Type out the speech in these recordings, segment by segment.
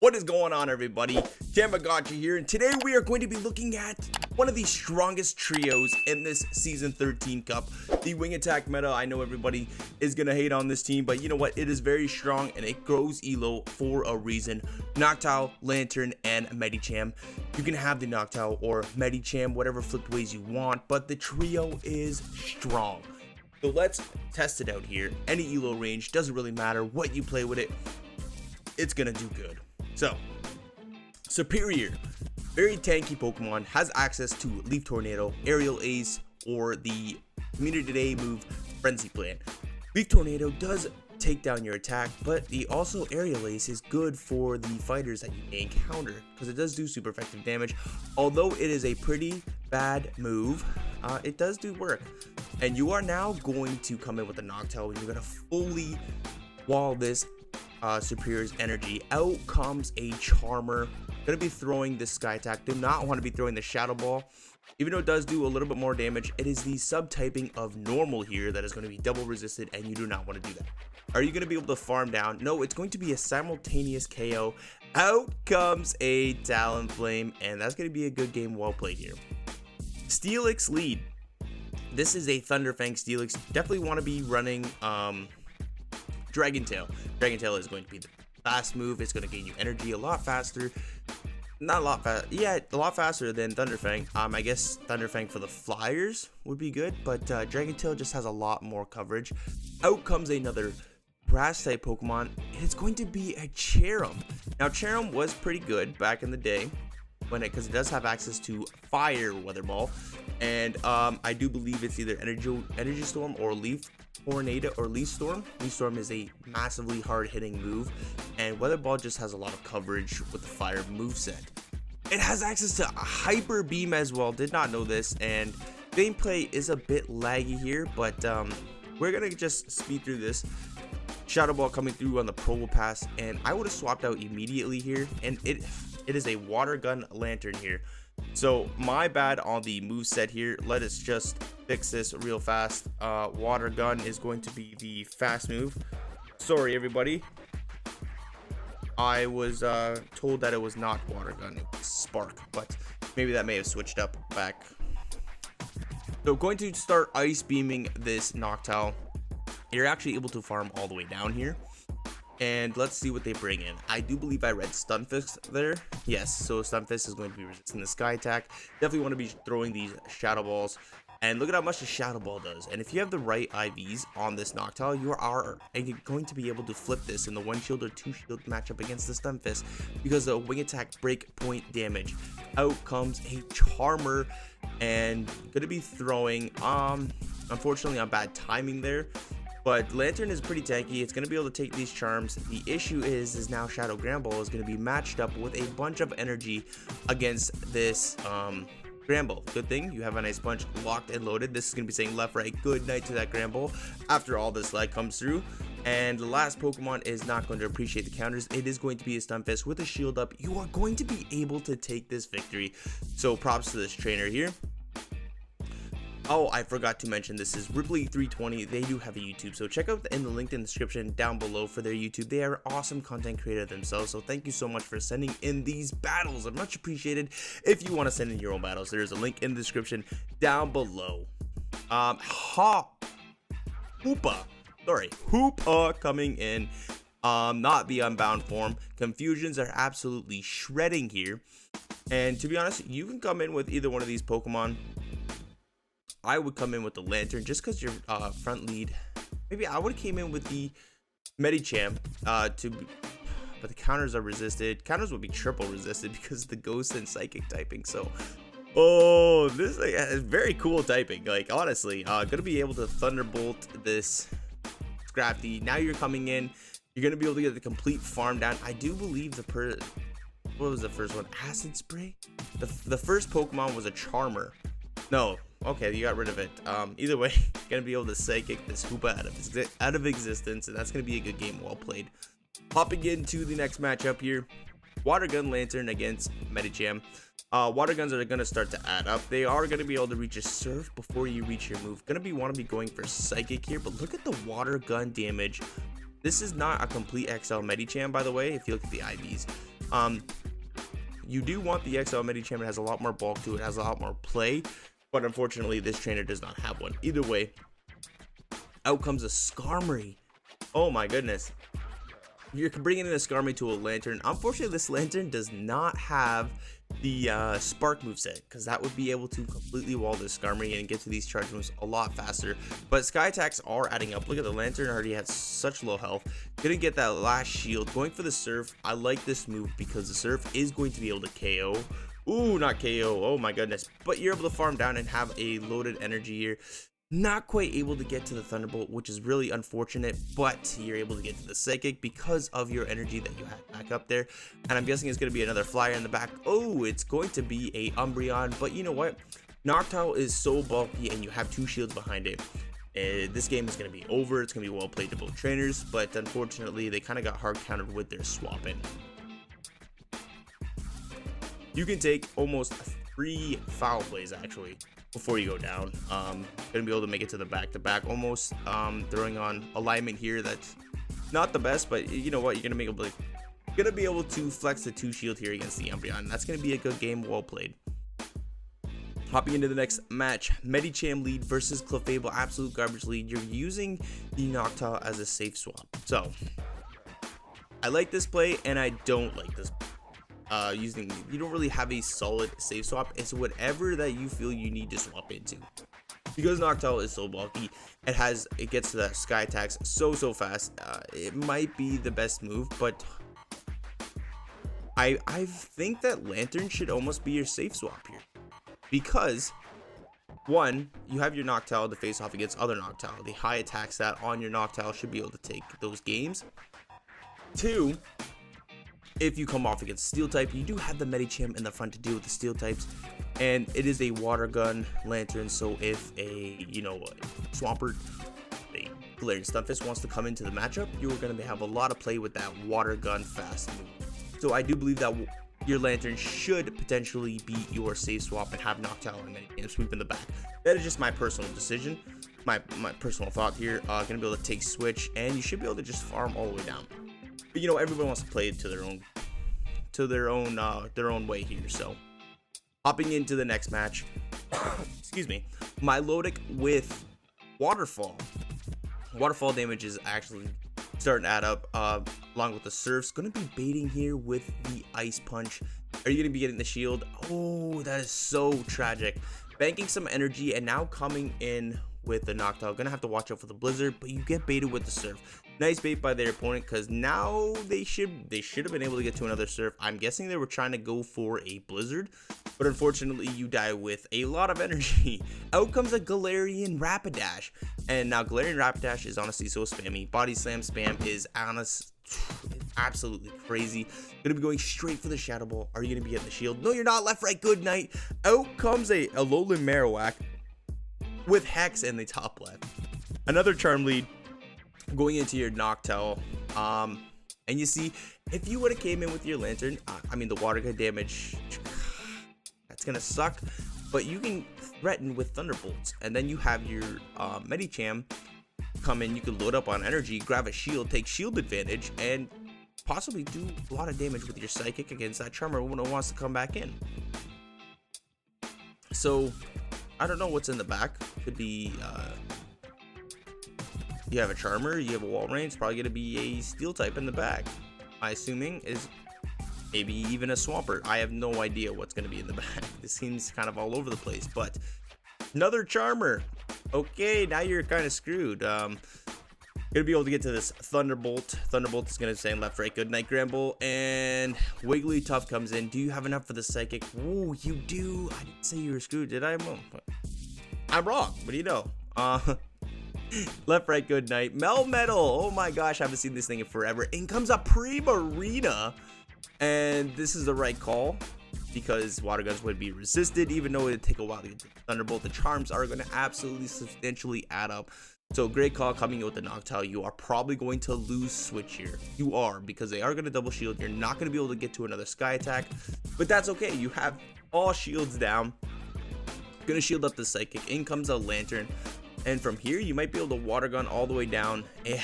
What is going on, everybody? Thammagotcha here, and today we are going to be looking at one of the strongest trios in this Season 13 Cup, the Wing Attack meta. I know everybody is going to hate on this team, but you know what? It is very strong, and it grows elo for a reason. Noctowl, Lanturn, and Medicham. You can have the Noctowl or Medicham, whatever flipped ways you want, but the trio is strong. So let's test it out here. Any elo range, doesn't really matter what you play with it. It's going to do good. So, Superior, very tanky Pokemon, has access to Leaf Tornado, Aerial Ace, or the Community Day move Frenzy Plant. Leaf Tornado does take down your attack, but the also Aerial Ace is good for the fighters that you may encounter because it does do super effective damage. Although it is a pretty bad move, it does do work. And you are now going to come in with a Noctowl and you're going to fully wall this Superior's energy. Out comes a Charmer. Gonna be throwing this Sky Attack. Do not want to be throwing the Shadow Ball. Even though it does do a little bit more damage, it is the subtyping of normal here that is going to be double resisted, and you do not want to do that. Are you going to be able to farm down? No, it's going to be a simultaneous KO. Out comes a Talonflame, and that's going to be a good game well played here. Steelix lead. This is a Thunderfang Steelix. Definitely want to be running Dragon Tail. Dragon Tail is going to be the fast move. It's going to gain you energy a lot faster. Not a lot fast. Yeah, a lot faster than Thunderfang. I guess Thunderfang for the flyers would be good, but Dragon Tail just has a lot more coverage. Out comes another grass type Pokemon. It's going to be a Cherim. Now, Cherim was pretty good back in the day because it does have access to Fire Weather Ball, and I do believe it's either Energy Storm or Leaf Tornado or Leaf Storm. Leaf Storm is a massively hard-hitting move, and Weather Ball just has a lot of coverage with the Fire moveset. It has access to Hyper Beam as well. Did not know this, and gameplay is a bit laggy here, but we're gonna just speed through this. Shadow Ball coming through on the Provo Pass, and I would have swapped out immediately here, and it is a Watergun Lanturn here. So my bad on the move set here. Let us just fix this real fast. Watergun is going to be the fast move. Sorry everybody, I was told that it was not Watergun, it was Spark, but maybe that may have switched up back. So going to start Ice Beaming this Noctowl. You're actually able to farm all the way down here. And let's see what they bring in. I do believe I read Stunfisk there. Yes, so Stunfisk is going to be resisting the Sky Attack. Definitely want to be throwing these Shadow Balls. And look at how much the Shadow Ball does. And if you have the right IVs on this Noctowl, you are going to be able to flip this in the 1 shield or 2 shield matchup against the Stunfisk because the Wing Attack break point damage. Out comes a Charmer, and going to be throwing, unfortunately on bad timing there. But Lanturn is pretty tanky. It's going to be able to take these charms. The issue is now Shadow Granbull is going to be matched up with a bunch of energy against this Granbull. Good thing you have a nice bunch locked and loaded. This is going to be saying left, right, good night to that Granbull after all this lag comes through. And the last Pokemon is not going to appreciate the counters. It is going to be a Stunfisk with a shield up. You are going to be able to take this victory. So props to this trainer here. Oh, I forgot to mention, this is Ripley320. They do have a YouTube, so check out in the link in the description down below for their YouTube. They are awesome content creator themselves, so thank you so much for sending in these battles. I'm much appreciated. If you want to send in your own battles, there's a link in the description down below. Hoopa coming in. Not the Unbound form. Confusions are absolutely shredding here, and to be honest, you can come in with either one of these Pokemon. I would come in with the Lanturn just because your front lead. Maybe I would have came in with the Medicham but the counters are resisted. Counters would be triple resisted because of the Ghost and Psychic typing. So, oh, this is very cool typing. Like, honestly, gonna be able to Thunderbolt this Scrafty. Now you're coming in. You're gonna be able to get the complete farm down. I do believe what was the first one? Acid Spray. The first Pokemon was a Charmer. No. Okay, you got rid of it. Either way, gonna be able to Psychic this Hoopa out of existence, and that's gonna be a good game well played. Hopping into the next matchup here, Watergun Lanturn against Medicham. Waterguns are gonna start to add up. They are gonna be able to reach a Surf before you reach your move. Want to be going for Psychic here, but look at the Watergun damage. This is not a complete XL Medicham, by the way, if you look at the IVs. You do want the XL Medicham. It has a lot more bulk to it, has a lot more play, but unfortunately this trainer does not have one. Either way, out comes a Skarmory. Oh my goodness. You're bringing in a Skarmory to a Lanturn. Unfortunately, this Lanturn does not have the Spark moveset, because that would be able to completely wall this Skarmory and get to these charge moves a lot faster. But Sky attacks are adding up. Look at the Lanturn, already has such low health. Gonna get that last shield. Going for the Surf. I like this move because the Surf is going to be able to KO. Ooh, not KO. Oh my goodness. But you're able to farm down and have a loaded energy here. Not quite able to get to the Thunderbolt, which is really unfortunate, but you're able to get to the Psychic because of your energy that you had back up there. And I'm guessing it's going to be another Flyer in the back. Oh, it's going to be a Umbreon, but you know what? Noctowl is so bulky and you have 2 shields behind it. This game is going to be over. It's going to be well played to both trainers, but unfortunately, they kind of got hard countered with their swap in. You can take almost 3 foul plays actually before you go down. Gonna be able to make it to the back-to-back almost. Throwing on alignment here that's not the best, but you know what, you're gonna be able to flex the 2 shield here against the Umbreon. That's gonna be a good game, well played. Hopping into the next match, Medicham lead versus Clefable, absolute garbage lead. You're using the Noctowl as a safe swap. So I like this play and I don't like this play. You don't really have a solid safe swap. It's whatever that you feel you need to swap into, because Noctowl is so bulky. It gets to that Sky attacks so fast. It might be the best move, but I think that Lanturn should almost be your safe swap here, because one, you have your Noctowl to face off against other Noctowl. The high attack stat on your Noctowl should be able to take those games. 2, if you come off against Steel type, you do have the Medicham in the front to deal with the Steel types, and it is a Watergun Lanturn. So if a Swampert, a Galarian Stunfisk wants to come into the matchup, you are going to have a lot of play with that Watergun fast move. So I do believe that your Lanturn should potentially beat your safe swap and have Noctowl and Medicham sweep in the back. That is just my personal decision, my personal thought here. Going to be able to take switch, and you should be able to just farm all the way down. But everyone wants to play it to their own way here. So hopping into the next match, excuse me, Milotic with Waterfall. Waterfall damage is actually starting to add up, along with the Surf's going to be baiting here with the Ice Punch. Are you going to be getting the shield? Oh, that is so tragic. Banking some energy and now coming in with the Noctowl. Gonna have to watch out for the Blizzard, but you get baited with the Surf. Nice bait by their opponent, because now they should have been able to get to another Surf. I'm guessing they were trying to go for a Blizzard, but unfortunately you die with a lot of energy. Out comes a Galarian Rapidash, and now Galarian Rapidash is honestly so spammy. Body Slam spam is absolutely crazy. Gonna be going straight for the Shadow Ball. Are you gonna be getting the shield? No, you're not. Left, right, good night. Out comes a Alolan Marowak with Hex in the top left. Another Charm lead going into your Noctowl. And you see, if you would have came in with your Lanturn, the water gun damage, that's gonna suck, but you can threaten with Thunderbolts, and then you have your Medicham come in. You can load up on energy, grab a shield, take shield advantage, and possibly do a lot of damage with your Psychic against that Tremor when it wants to come back in. So I don't know what's in the back. Could be you have a Charmer, you have a Walrein. It's probably going to be a Steel type in the back. My assuming is maybe even a Swampert. I have no idea what's going to be in the back. This seems kind of all over the place, but another Charmer. Okay, now you're kind of screwed. Gonna be able to get to this Thunderbolt. Thunderbolt is gonna say left, right, good night, Gramble, and Wigglytuff comes in. Do you have enough for the Psychic? Oh, you do. I didn't say you were screwed, did I? I'm wrong. What do you know? Left, right, good night. Melmetal. Oh my gosh, I haven't seen this thing in forever. In comes a Primarina, and this is the right call, because Water Guns would be resisted, even though it would take a while to get to Thunderbolt. The charms are going to absolutely substantially add up. So great call coming in with the Noctowl. You are probably going to lose switch here. You are, because they are going to double shield. You're not going to be able to get to another Sky attack, but that's okay. You have all shields down. Going to shield up the Psychic. In comes a Lanturn, and from here you might be able to Water Gun all the way down. Yeah,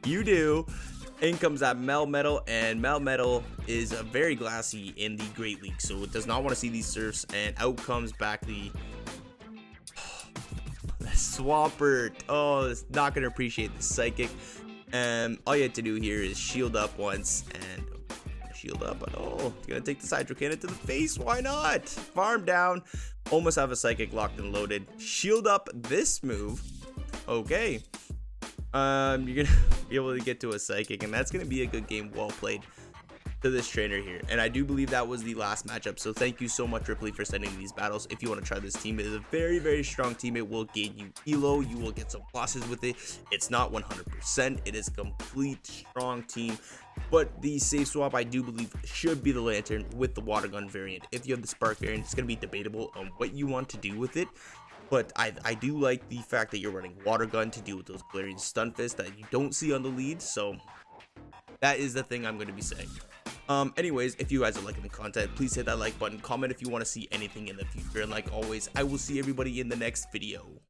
you do. In comes that Melmetal, and Melmetal is very glassy in the Great League, so it does not want to see these surfs. And out comes back the Swampert. Oh, it's not going to appreciate the Psychic. And all you have to do here is shield up once and shield up. But oh, you're going to take the Hydro Cannon to the face. Why not? Farm down. Almost have a Psychic locked and loaded. Shield up this move. Okay. You're going to be able to get to a Psychic, and that's going to be a good game. Well played to this trainer here. And I do believe that was the last matchup, so thank you so much, Ripley, for sending these battles. If you want to try this team, it is a very, very strong team. It will gain you elo. You will get some losses with it. It's not 100%. It is a complete strong team, but the safe swap, I do believe, should be the Lanturn with the Watergun variant. If you have the Spark variant, it's going to be debatable on what you want to do with it. But I do like the fact that you're running Watergun to deal with those Galarian Stunfists that you don't see on the lead. So that is the thing I'm going to be saying. Anyways, if you guys are liking the content, please hit that like button. Comment if you want to see anything in the future. And like always, I will see everybody in the next video.